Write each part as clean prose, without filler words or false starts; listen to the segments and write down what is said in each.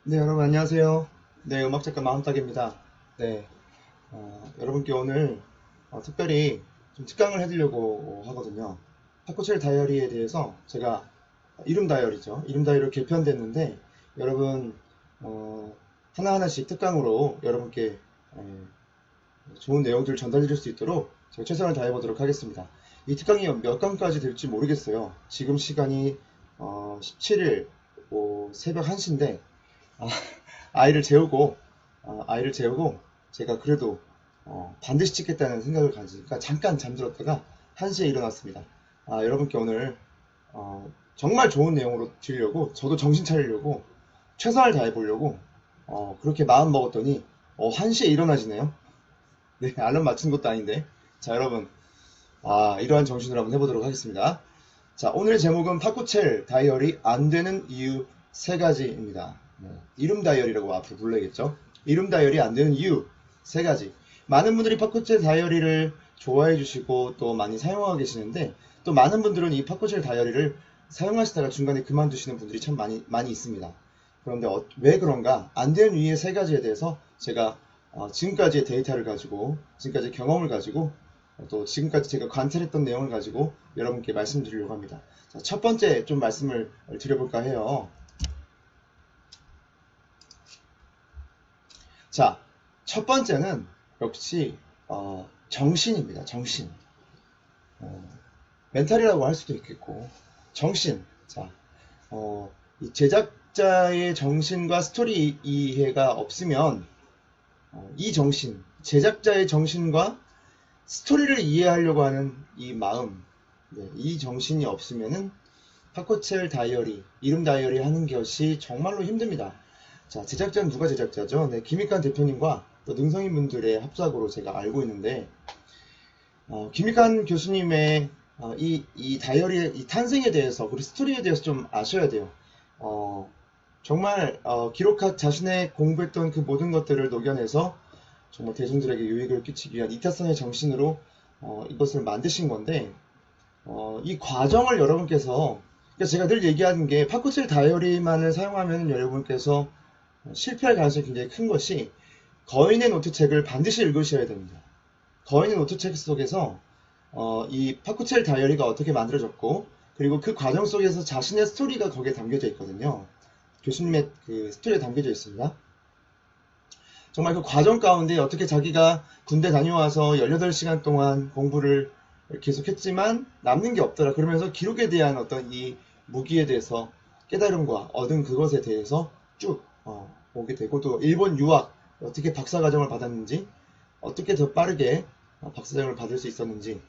네, 여러분 안녕하세요. 네, 음악작가 마흔딱입니다. 네, 여러분께 오늘 특별히 좀 특강을 해드리려고 하거든요. 타코첼 다이어리에 대해서 제가 이름 다이어리죠. 이름 다이어리 개편됐는데 여러분 하나하나씩 특강으로 여러분께 좋은 내용들을 전달드릴 수 있도록 제가 최선을 다해보도록 하겠습니다. 이 특강이 몇 강까지 될지 모르겠어요. 지금 시간이 17일 새벽 1시인데 아이를 재우고 제가 그래도 반드시 찍겠다는 생각을 가지니까 잠깐 잠들었다가 1시에 일어났습니다. 여러분께 오늘 정말 좋은 내용으로 드리려고 저도 정신 차리려고 최선을 다해 보려고 그렇게 마음 먹었더니 1시에 일어나지네요. 네, 알람 맞춘 것도 아닌데. 자, 여러분 이러한 정신으로 한번 해보도록 하겠습니다. 자, 오늘의 제목은 타코첼 다이어리 안 되는 이유 3가지입니다. 이름 다이어리라고 앞으로 불러야겠죠. 이름 다이어리 안 되는 이유 3가지. 많은 분들이 타코첼 다이어리를 좋아해 주시고 또 많이 사용하고 계시는데 또 많은 분들은 이 타코첼 다이어리를 사용하시다가 중간에 그만두시는 분들이 참 많이 있습니다. 그런데 왜 그런가? 안 되는 이유의 3가지에 대해서 제가 지금까지의 데이터를 가지고 지금까지의 경험을 가지고 또 지금까지 제가 관찰했던 내용을 가지고 여러분께 말씀드리려고 합니다. 자, 첫 번째 좀 말씀을 드려볼까 해요. 자, 첫 번째는 역시 정신입니다. 정신. 멘탈이라고 할 수도 있겠고 정신. 자, 이 제작자의 정신과 스토리 이해가 없으면 이 정신, 제작자의 정신과 스토리를 이해하려고 하는 이 마음, 이 정신이 없으면은 타코첼 다이어리, 이름 다이어리 하는 것이 정말로 힘듭니다. 자, 제작자는 누가 제작자죠? 네, 김익환 대표님과 또 능성인 분들의 합작으로 제가 알고 있는데, 김익환 교수님의 이 다이어리의 이 탄생에 대해서, 그리고 스토리에 대해서 좀 아셔야 돼요. 정말 자신의 공부했던 그 모든 것들을 녹여내서 정말 대중들에게 유익을 끼치기 위한 이타성의 정신으로 이것을 만드신 건데, 이 과정을 여러분께서, 그러니까 제가 늘 얘기하는 게 타코첼 다이어리만을 사용하면 여러분께서 실패할 가능성이 굉장히 큰 것이 거인의 노트책을 반드시 읽으셔야 됩니다. 거인의 노트책 속에서 이 타코첼 다이어리가 어떻게 만들어졌고 그리고 그 과정 속에서 자신의 스토리가 거기에 담겨져 있거든요. 교수님의 그 스토리에 담겨져 있습니다. 정말 그 과정 가운데 어떻게 자기가 군대 다녀와서 18시간 동안 공부를 계속했지만 남는 게 없더라. 그러면서 기록에 대한 어떤 이 무기에 대해서 깨달음과 얻은 그것에 대해서 쭉 오게 되고 또 일본 유학 어떻게 박사과정을 받았는지 어떻게 더 빠르게 박사과정을 받을 수 있었는지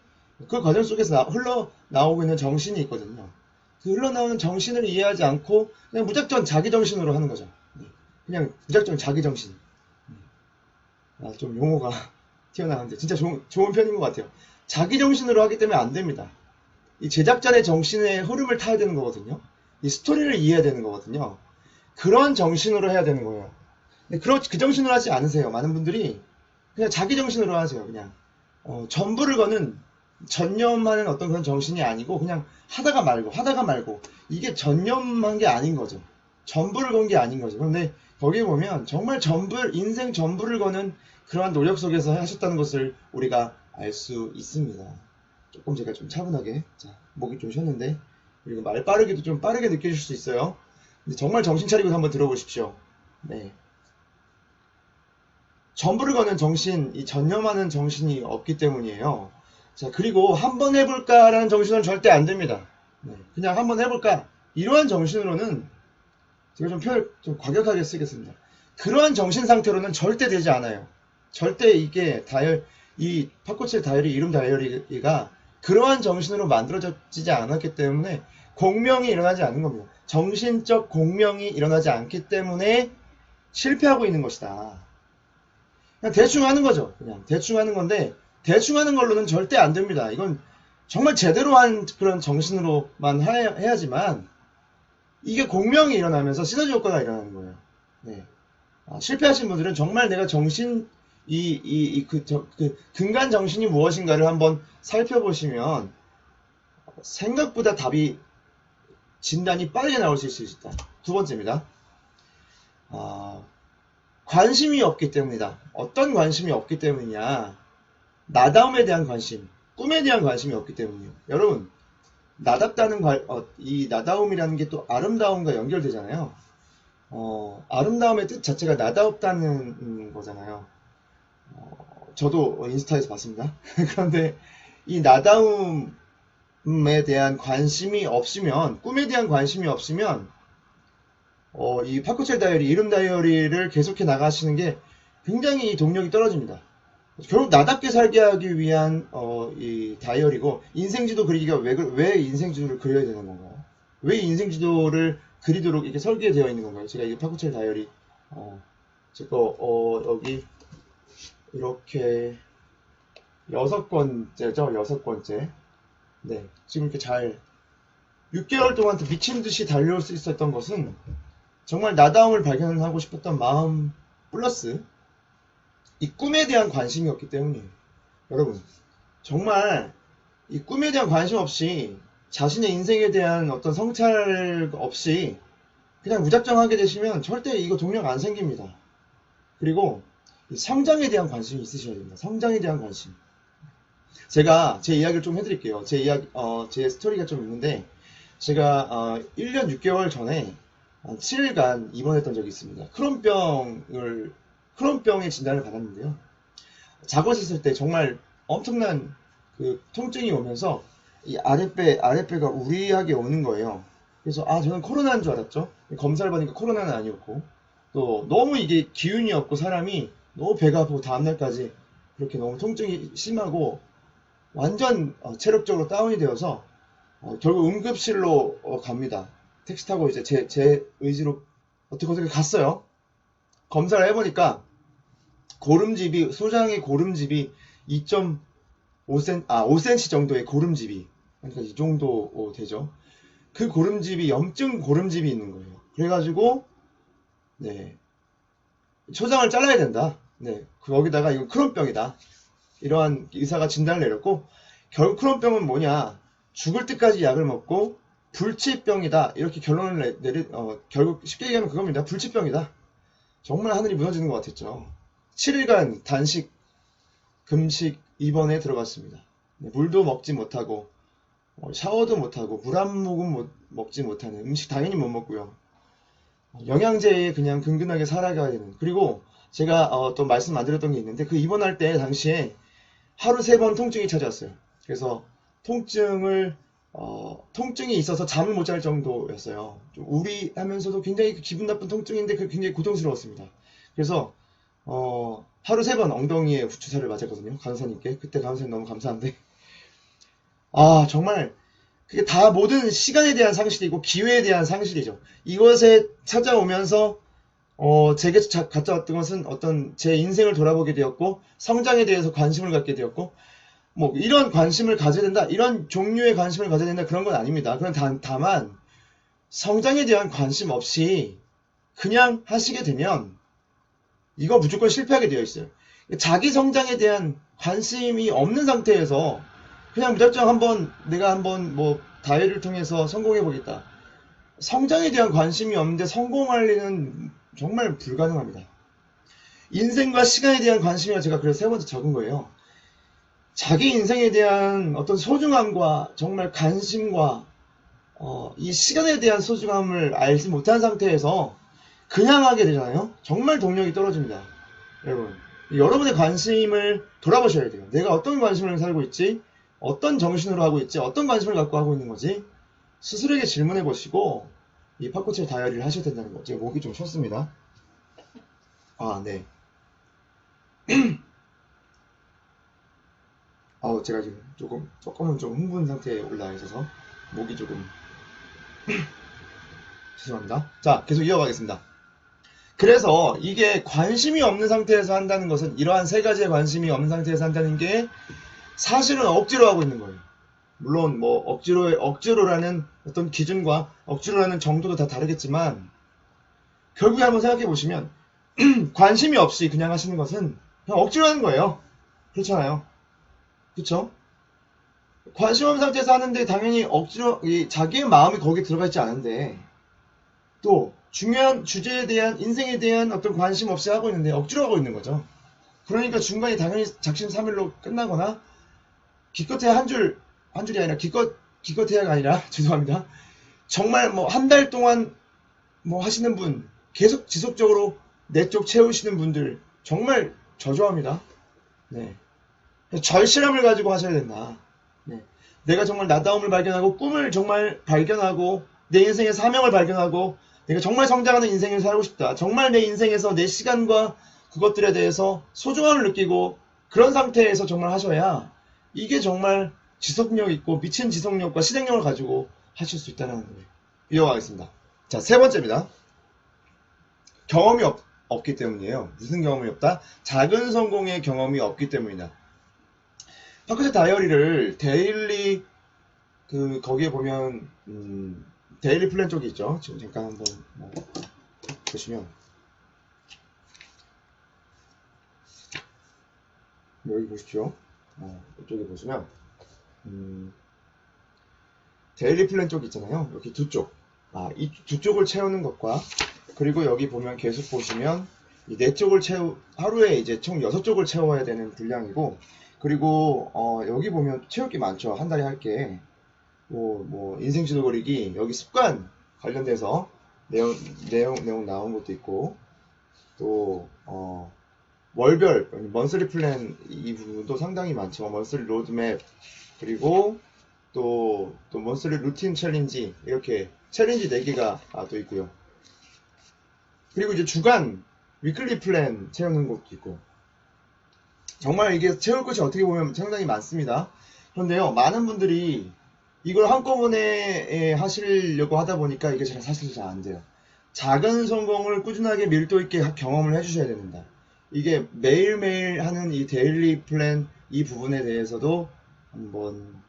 그 과정 속에서 흘러나오고 있는 정신이 있거든요. 그 흘러나오는 정신을 이해하지 않고 그냥 무작정 자기 정신으로 하는 거죠. 그냥 무작정 자기 정신. 좀 용어가 튀어나왔는데 진짜 좋은 편인 것 같아요. 자기 정신으로 하기 때문에 안 됩니다. 이 제작자의 정신의 흐름을 타야 되는 거거든요. 이 스토리를 이해해야 되는 거거든요. 그런 정신으로 해야 되는 거예요. 근데 그 정신으로 하지 않으세요. 많은 분들이 그냥 자기 정신으로 하세요. 그냥 전부를 거는 전념하는 어떤 그런 정신이 아니고 그냥 하다가 말고 이게 전념한 게 아닌 거죠. 전부를 건 게 아닌 거죠. 그런데 거기에 보면 정말 인생 전부를 거는 그러한 노력 속에서 하셨다는 것을 우리가 알 수 있습니다. 조금 제가 좀 차분하게, 목이 좀 쉬었는데, 그리고 말 빠르게도 좀 빠르게 느껴질 수 있어요. 근데 정말 정신 차리고 한번 들어보십시오. 네. 전부를 거는 정신, 이 전념하는 정신이 없기 때문이에요. 자, 그리고 한번 해볼까라는 정신은 절대 안 됩니다. 네. 그냥 한번 해볼까? 이러한 정신으로는 제가 좀 표현을 좀 과격하게 쓰겠습니다. 그러한 정신 상태로는 절대 되지 않아요. 절대 이게 이 타코첼 다이어리, 이름 다이어리가 그러한 정신으로 만들어지지 않았기 때문에 공명이 일어나지 않는 겁니다. 정신적 공명이 일어나지 않기 때문에 실패하고 있는 것이다. 그냥 대충 하는 거죠. 그냥 대충 하는 건데 대충 하는 걸로는 절대 안 됩니다. 이건 정말 제대로 한 그런 정신으로만 해야지만 이게 공명이 일어나면서 시너지 효과가 일어나는 거예요. 네. 실패하신 분들은 정말 내가 근간 정신이 무엇인가를 한번 살펴보시면 생각보다 진단이 빠르게 나올 수 있다. 두 번째입니다. 관심이 없기 때문이다. 어떤 관심이 없기 때문이냐? 나다움에 대한 관심, 꿈에 대한 관심이 없기 때문이에요. 여러분, 나답다는 이 나다움이라는 게 또 아름다움과 연결되잖아요. 아름다움의 뜻 자체가 나다웠다는 거잖아요. 저도 인스타에서 봤습니다. 그런데 이 나다움에 대한 관심이 없으면, 꿈에 대한 관심이 없으면, 이 파코첼 다이어리, 이름 다이어리를 계속해 나가시는 게 굉장히 동력이 떨어집니다. 결국 나답게 살게 하기 위한 이 다이어리고, 인생지도 그리기가 왜 인생지도를 그려야 되는 건가요? 왜 인생지도를 그리도록 이렇게 설계되어 있는 건가요? 제가 이 파코첼 다이어리 여기 이렇게 6권째죠. 6권째. 네, 지금 이렇게 잘 6개월 동안 미친 듯이 달려올 수 있었던 것은 정말 나다움을 발견하고 싶었던 마음 플러스 이 꿈에 대한 관심이었기 때문이에요. 여러분, 정말 이 꿈에 대한 관심 없이 자신의 인생에 대한 어떤 성찰 없이 그냥 무작정 하게 되시면 절대 이거 동력 안 생깁니다. 그리고 이 성장에 대한 관심이 있으셔야 됩니다. 성장에 대한 관심. 제가 제 이야기를 좀 해드릴게요. 제 스토리가 좀 있는데, 제가 1년 6개월 전에 7일간 입원했던 적이 있습니다. 크론병의 진단을 받았는데요. 자고 있을 때 정말 엄청난 그 통증이 오면서 이 아랫배가 우리하게 오는 거예요. 그래서 저는 코로나인 줄 알았죠. 검사를 받으니까 코로나는 아니었고, 또 너무 이게 기운이 없고 사람이 너무 배가 아프고 다음날까지 그렇게 너무 통증이 심하고 완전 체력적으로 다운이 되어서 결국 응급실로 갑니다. 택시 타고 이제 제 의지로 어떻게 갔어요. 검사를 해보니까 소장의 고름집이 5cm 정도의 고름집이, 그러니까 이 정도 되죠. 그 고름집이 염증 고름집이 있는 거예요. 그래가지고 네, 초장을 잘라야 된다. 네, 거기다가 이건 크론병이다. 이러한 의사가 진단을 내렸고, 결국 크론병은 뭐냐? 죽을 때까지 약을 먹고 불치병이다. 이렇게 결론을 결국 쉽게 얘기하면 그겁니다. 불치병이다. 정말 하늘이 무너지는 것 같았죠. 7일간 단식, 금식 입원에 들어갔습니다. 네, 물도 먹지 못하고 샤워도 못하고 물 한 모금 먹지 못하는, 음식 당연히 못 먹고요. 영양제에 그냥 근근하게 살아가야 되는. 그리고 제가 또 말씀 안 드렸던 게 있는데, 그 입원할 때 당시에 하루 3번 통증이 찾아왔어요. 그래서 통증이 있어서 잠을 못 잘 정도였어요. 좀 우리하면서도 굉장히 기분 나쁜 통증인데 그게 굉장히 고통스러웠습니다. 그래서 하루 3번 엉덩이에 주사를 맞았거든요. 간호사님께. 그때 간호사님 너무 감사한데, 정말 그게 다 모든 시간에 대한 상실이고 기회에 대한 상실이죠. 이것에 찾아오면서 제게 가져왔던 것은 어떤 제 인생을 돌아보게 되었고, 성장에 대해서 관심을 갖게 되었고, 뭐 이런 관심을 가져야 된다, 이런 종류의 관심을 가져야 된다, 그런 건 아닙니다. 그건 다만 성장에 대한 관심 없이 그냥 하시게 되면 이거 무조건 실패하게 되어 있어요. 자기 성장에 대한 관심이 없는 상태에서 그냥 무작정 내가 한번 뭐 다이어리를 통해서 성공해 보겠다, 성장에 대한 관심이 없는데 성공할 리는 정말 불가능합니다. 인생과 시간에 대한 관심이, 제가 그래서 3번째 적은 거예요. 자기 인생에 대한 어떤 소중함과 정말 관심과 이 시간에 대한 소중함을 알지 못한 상태에서 그냥 하게 되잖아요. 정말 동력이 떨어집니다. 여러분, 여러분의 관심을 돌아보셔야 돼요. 내가 어떤 관심을 살고 있지? 어떤 정신으로 하고 있지? 어떤 관심을 갖고 하고 있는 거지? 스스로에게 질문해 보시고 이 파코첼 다이어리를 하셔야 된다는 거. 제가 목이 좀 쉬었습니다. 네. 제가 지금 조금은 좀 흥분 상태에 올라와 있어서 목이 조금 죄송합니다. 자, 계속 이어가겠습니다. 그래서 이게 관심이 없는 상태에서 한다는 것은, 이러한 3가지의 관심이 없는 상태에서 한다는 게 사실은 억지로 하고 있는 거예요. 물론 뭐 억지로라는 어떤 기준과 억지로라는 정도도 다 다르겠지만, 결국에 한번 생각해 보시면 관심이 없이 그냥 하시는 것은 그냥 억지로 하는 거예요. 그렇잖아요. 그쵸? 관심 없는 상태에서 하는데 당연히 억지로 자기의 마음이 거기에 들어가 있지 않은데, 또 중요한 주제에 대한 인생에 대한 어떤 관심 없이 하고 있는데 억지로 하고 있는 거죠. 그러니까 중간에 당연히 작심삼일로 끝나거나 기껏해야 한 줄이 아니라 기껏해야가 아니라 죄송합니다. 정말 뭐 한 달 동안 뭐 하시는 분 계속 지속적으로 내 쪽 채우시는 분들 정말 저조합니다. 네. 절실함을 가지고 하셔야 된다. 네. 내가 정말 나다움을 발견하고 꿈을 정말 발견하고 내 인생의 사명을 발견하고 내가 정말 성장하는 인생을 살고 싶다. 정말 내 인생에서 내 시간과 그것들에 대해서 소중함을 느끼고 그런 상태에서 정말 하셔야 이게 정말 지속력 있고 미친 지속력과 실행력을 가지고 하실 수 있다는 거예요. 이어가겠습니다. 자, 세 번째입니다. 경험이 없기 때문이에요. 무슨 경험이 없다? 작은 성공의 경험이 없기 때문이다. 파크스 다이어리를 데일리 거기에 보면 데일리 플랜 쪽이 있죠. 지금 잠깐 한번 보시면 여기 보십시오. 이쪽에 보시면 데일리 플랜 쪽이 있잖아요. 여기 두 쪽. 이 두 쪽을 채우는 것과 그리고 여기 보면 계속 보시면 이 네 쪽을 하루에 이제 총 6쪽을 채워야 되는 분량이고 그리고 여기 보면 채울 게 많죠. 한 달에 할 게 뭐 인생 지도 그리기 여기 습관 관련돼서 내용 나온 것도 있고 또 월별 먼슬리 플랜 이 부분도 상당히 많죠. 먼슬리 로드맵 그리고 또 먼슬리 루틴 챌린지 이렇게 챌린지 4개가 또 있고요. 그리고 이제 주간 위클리 플랜 채우는 것도 있고 정말 이게 채울 것이 어떻게 보면 상당히 많습니다. 그런데요, 많은 분들이 이걸 한꺼번에 하시려고 하다 보니까 이게 사실 잘 안 돼요. 작은 성공을 꾸준하게 밀도 있게 경험을 해주셔야 됩니다. 이게 매일매일 하는 이 데일리 플랜 이 부분에 대해서도 한번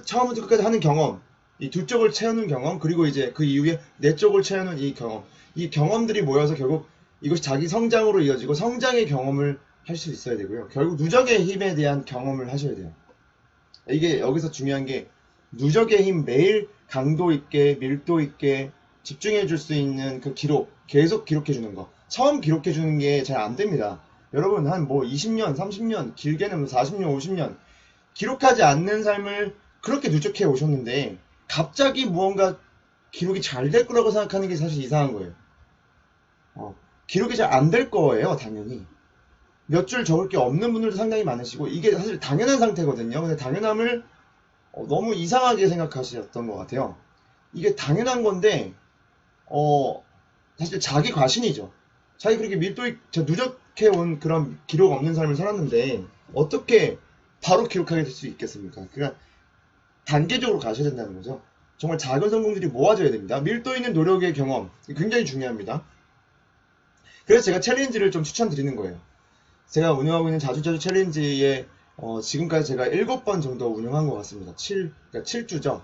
처음부터 끝까지 하는 경험, 이 두 쪽을 채우는 경험, 그리고 이제 그 이후에 네 쪽을 채우는 이 경험들이 모여서 결국 이것이 자기 성장으로 이어지고 성장의 경험을 할 수 있어야 되고요. 결국 누적의 힘에 대한 경험을 하셔야 돼요. 이게 여기서 중요한 게 누적의 힘 매일 강도 있게 밀도 있게 집중해 줄 수 있는 그 기록 계속 기록해 주는 거. 처음 기록해 주는 게 잘 안 됩니다. 여러분 한 뭐 20년 30년 길게는 40년 50년 기록하지 않는 삶을 그렇게 누적해 오셨는데 갑자기 무언가 기록이 잘 될 거라고 생각하는 게 사실 이상한 거예요. 기록이 잘 안 될 거예요. 당연히 몇 줄 적을 게 없는 분들도 상당히 많으시고 이게 사실 당연한 상태거든요. 근데 당연함을 너무 이상하게 생각하셨던 것 같아요. 이게 당연한 건데 사실 자기 과신이죠. 자기 그렇게 누적해 온 그런 기록 없는 삶을 살았는데 어떻게 바로 기록하게 될 수 있겠습니까? 그러니까 단계적으로 가셔야 된다는 거죠. 정말 작은 성공들이 모아져야 됩니다. 밀도 있는 노력의 경험 굉장히 중요합니다. 그래서 제가 챌린지를 좀 추천드리는 거예요. 제가 운영하고 있는 자주자주 챌린지에 지금까지 제가 7번 정도 운영한 것 같습니다. 그러니까 7주죠.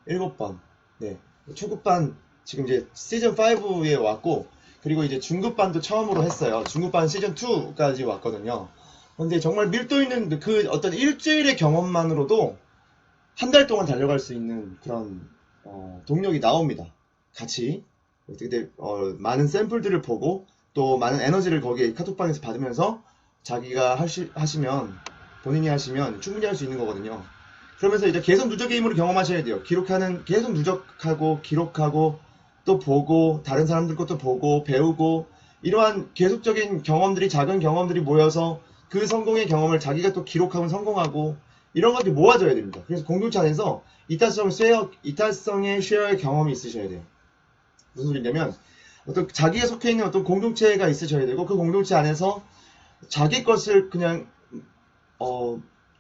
7번. 네. 초급반 지금 이제 시즌 5에 왔고 그리고 이제 중급반도 처음으로 했어요. 중급반 시즌 2까지 왔거든요. 근데 정말 밀도 있는 그 어떤 일주일의 경험만으로도 한 달 동안 달려갈 수 있는 그런 동력이 나옵니다. 같이 많은 샘플들을 보고 또 많은 에너지를 거기에 카톡방에서 받으면서 자기가 하시면 본인이 하시면 충분히 할 수 있는 거거든요. 그러면서 이제 계속 누적의 힘으로 경험하셔야 돼요. 계속 누적하고 기록하고 또 보고 다른 사람들 것도 보고 배우고 이러한 계속적인 경험들이 작은 경험들이 모여서 그 성공의 경험을 자기가 또 기록하면 성공하고 이런 것들이 모아져야 됩니다. 그래서 공동체 안에서 이타성의 쉐어의 경험이 있으셔야 돼요. 무슨 소리냐면 자기가 속해 있는 어떤 공동체가 있으셔야 되고 그 공동체 안에서 자기 것을 그냥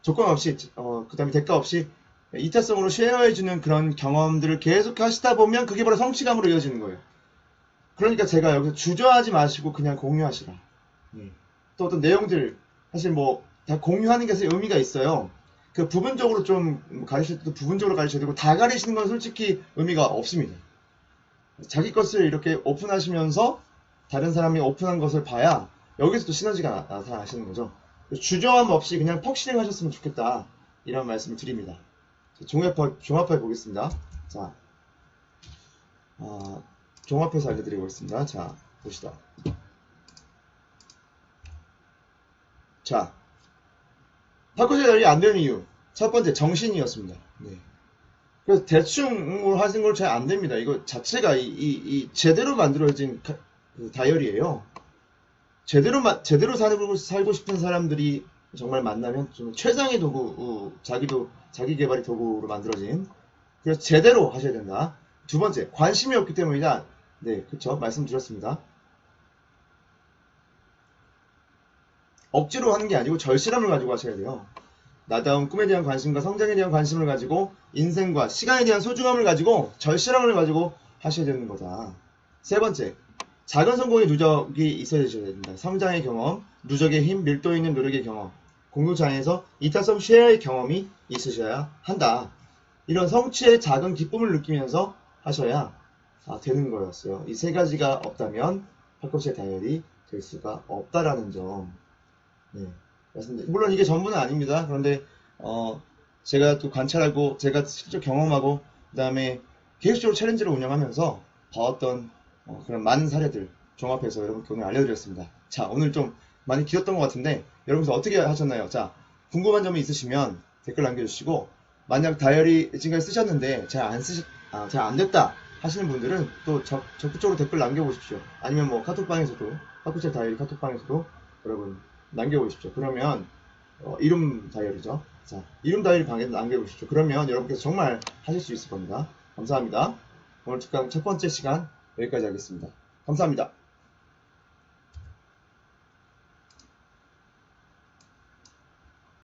조건 없이 그 다음에 대가 없이 이타성으로 쉐어해주는 그런 경험들을 계속 하시다 보면 그게 바로 성취감으로 이어지는 거예요. 그러니까 제가 여기서 주저하지 마시고 그냥 공유하시라. 또 어떤 내용들 사실 뭐 다 공유하는 게 의미가 있어요. 그 부분적으로 좀 가르칠 때도 부분적으로 가르쳐야 되고 다 가르치는 건 솔직히 의미가 없습니다. 자기 것을 이렇게 오픈하시면서 다른 사람이 오픈한 것을 봐야 여기서 또 시너지가 나타나시는 거죠. 주저함 없이 그냥 퍽 실행하셨으면 좋겠다 이런 말씀을 드립니다. 종합해 보겠습니다. 자, 종합해서 알려드리고 있습니다. 자, 봅시다. 자, 바꿔서 달리 안 되는 이유. 첫 번째, 정신이었습니다. 네. 그래서 대충 하신 걸 잘 안 됩니다. 이거 자체가 이 제대로 만들어진 그 다이어리예요. 제대로 살고 싶은 사람들이 정말 만나면 좀 최상의 도구, 자기 개발의 도구로 만들어진. 그래서 제대로 하셔야 된다. 두 번째, 관심이 없기 때문이다. 네, 그쵸. 말씀드렸습니다. 억지로 하는 게 아니고 절실함을 가지고 하셔야 돼요. 나다운 꿈에 대한 관심과 성장에 대한 관심을 가지고 인생과 시간에 대한 소중함을 가지고 절실함을 가지고 하셔야 되는 거다. 세 번째, 작은 성공의 누적이 있어야 된다. 성장의 경험, 누적의 힘, 밀도 있는 노력의 경험, 공동체 안에서 이타성 쉐어의 경험이 있으셔야 한다. 이런 성취의 작은 기쁨을 느끼면서 하셔야 되는 거였어요. 이 세 가지가 없다면 팔꿈치의 다이어리 될 수가 없다라는 점. 네, 물론 이게 전부는 아닙니다. 그런데 제가 또 관찰하고 제가 실제 경험하고 그 다음에 계획적으로 챌린지를 운영하면서 봐왔던 그런 많은 사례들 종합해서 여러분께 오늘 알려드렸습니다. 자, 오늘 좀 많이 길었던 것 같은데 여러분들 어떻게 하셨나요? 자, 궁금한 점이 있으시면 댓글 남겨주시고, 만약 다이어리 지금까지 쓰셨는데 잘 안 됐다 하시는 분들은 또 적극적으로 댓글 남겨보십시오. 아니면 뭐 카톡방에서도, 팔꿈치 다이어리 카톡방에서도 여러분 남겨보십시오. 그러면 이름 다이어리죠. 자, 이름 다이어리 방에도 남겨보십시오. 그러면 여러분께서 정말 하실 수 있을 겁니다. 감사합니다. 오늘 특강 첫 번째 시간 여기까지 하겠습니다. 감사합니다.